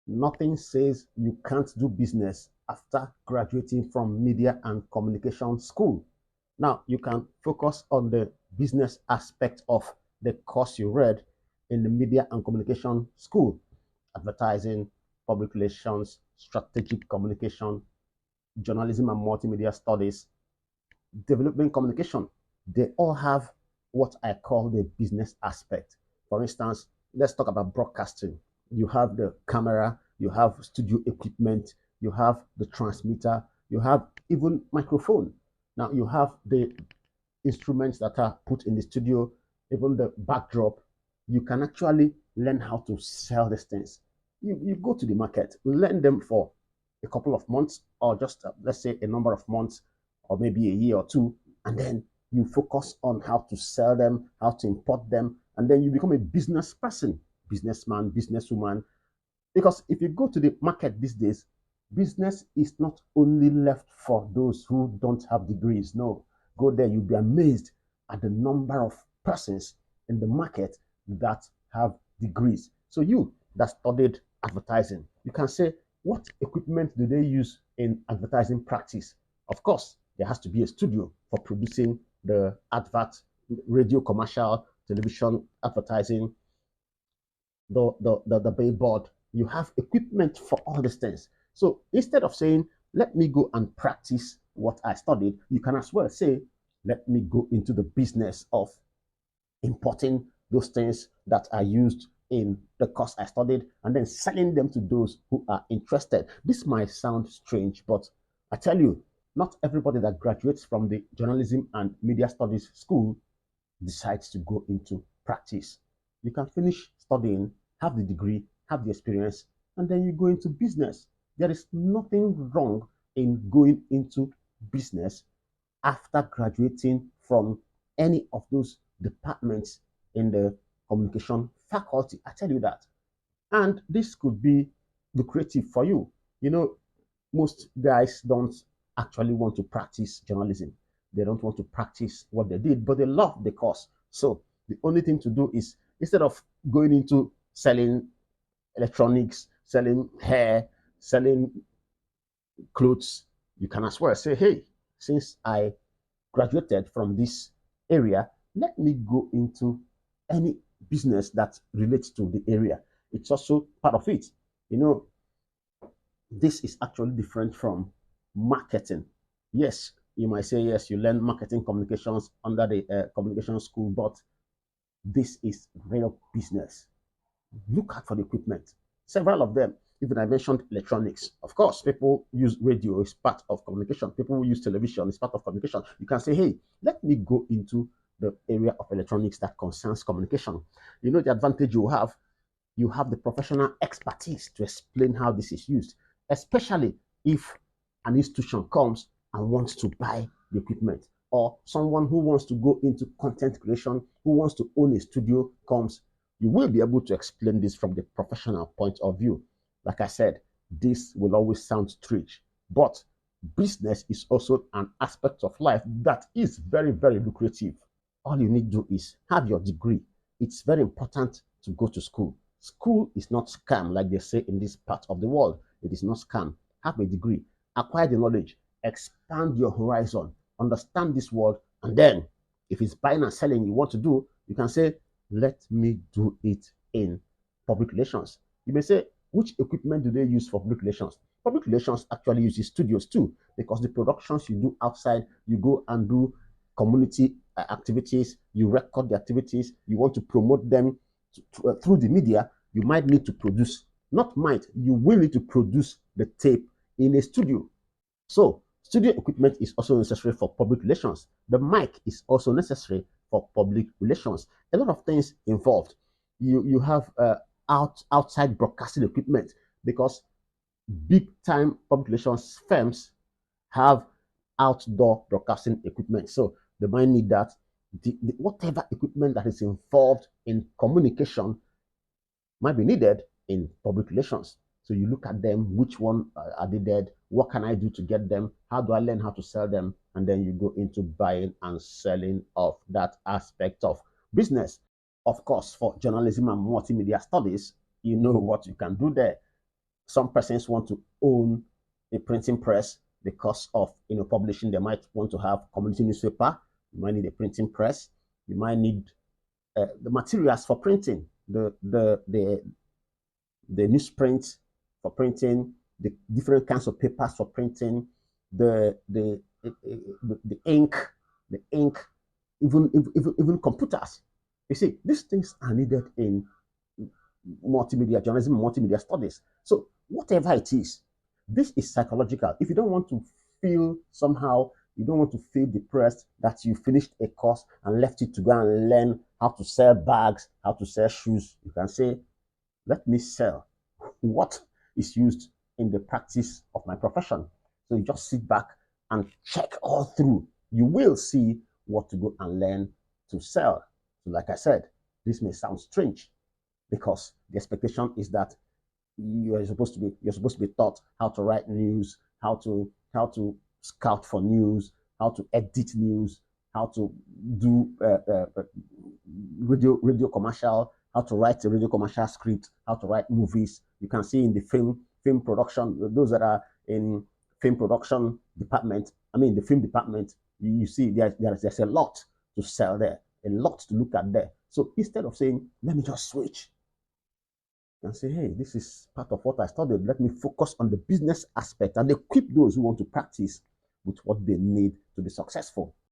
Nothing says you can't do business after graduating from media and communication school. Now, you can focus on the business aspect of the course you read in the media and communication school: advertising, public relations, strategic communication, journalism and multimedia studies, development communication. They all have what I call the business aspect. For instance, let's talk about broadcasting. You have the camera, you have studio equipment, you have the transmitter, you have even microphone. Now you have the instruments that are put in the studio, even the backdrop. You can actually learn how to sell these things. You go to the market, learn them for a couple of months, or just let's say a number of months, or maybe a year or two, and then you focus on how to sell them, how to import them, and then you become a business person, businessman, businesswoman. Because if you go to the market these days, business is not only left for those who don't have degrees. No, go there, you'll be amazed at the number of persons in the market that have degrees. So you that studied advertising, you can say, what equipment do they use in advertising practice? Of course, there has to be a studio for producing the advert, radio commercial, television advertising, the billboard. You have equipment for all these things. So instead of saying, let me go and practice what I studied, you can as well say, let me go into the business of importing those things that are used in the course I studied and then selling them to those who are interested. This might sound strange, but I tell you, not everybody that graduates from the journalism and media studies school decides to go into practice. You can finish studying, have the degree, have the experience, and then you go into business. There is nothing wrong in going into business after graduating from any of those departments in the communication faculty. I tell you that. And this could be lucrative for you. You know, most guys don't actually want to practice journalism. They don't want to practice what they did, but they love the course. So the only thing to do is, instead of going into selling electronics, selling hair, selling clothes, you can as well say, hey, since I graduated from this area, let me go into any business that relates to the area. It's also part of it. You know, this is actually different from marketing. Yes, you might say, yes, you learn marketing communications under the communication school, but this is real business. Look out for the equipment. Several of them, even I mentioned electronics. Of course, people use radio, it's part of communication. People use television, it's part of communication. You can say, hey, let me go into the area of electronics that concerns communication. You know, the advantage you have the professional expertise to explain how this is used, especially if an institution comes and wants to buy the equipment, or someone who wants to go into content creation, who wants to own a studio comes. You will be able to explain this from the professional point of view. Like I said, this will always sound strange, but business is also an aspect of life that is very, very lucrative. All you need to do is have your degree. It's very important to go to school. School is not scam, like they say in this part of the world. It is not scam. Have a degree, acquire the knowledge, expand your horizon, understand this world, and then if it's buying and selling you want to do, you can say, let me do it in public relations. You may say, which equipment do they use for public relations? Public relations actually uses studios too, because the productions you do outside, you go and do community activities, you record the activities, you want to promote them through the media, you might need to produce, not might, you will need to produce the tape in a studio. So, studio equipment is also necessary for public relations. The mic is also necessary for public relations. A lot of things involved. You have outside broadcasting equipment, because big time public relations firms have outdoor broadcasting equipment. So they might need that. Whatever equipment that is involved in communication might be needed in public relations. So you look at them, which one are they dead? What can I do to get them? How do I learn how to sell them? And then you go into buying and selling of that aspect of business. Of course, for journalism and multimedia studies, you know what you can do there. Some persons want to own a printing press because of publishing. They might want to have community newspaper. You might need a printing press. You might need the materials for printing, the newsprint for printing, the different kinds of papers for printing, the ink, even computers. You see, these things are needed in multimedia journalism, multimedia studies. So whatever it is, this is psychological. If you don't want to feel somehow, you don't want to feel depressed that you finished a course and left it to go and learn how to sell bags, how to sell shoes, you can say, let me sell what is used in the practice of my profession. So you just sit back and check all through. You will see what to go and learn to sell. So like I said, this may sound strange because the expectation is that you're supposed to be taught how to write news, how to scout for news, how to edit news, how to do radio commercial, how to write a radio commercial script, how to write movies. You can see in the film production, those that are in film production department, I mean the film department, you see there's a lot to sell there, a lot to look at there. So instead of saying, let me just switch and say, hey, this is part of what I studied, let me focus on the business aspect and equip those who want to practice with what they need to be successful.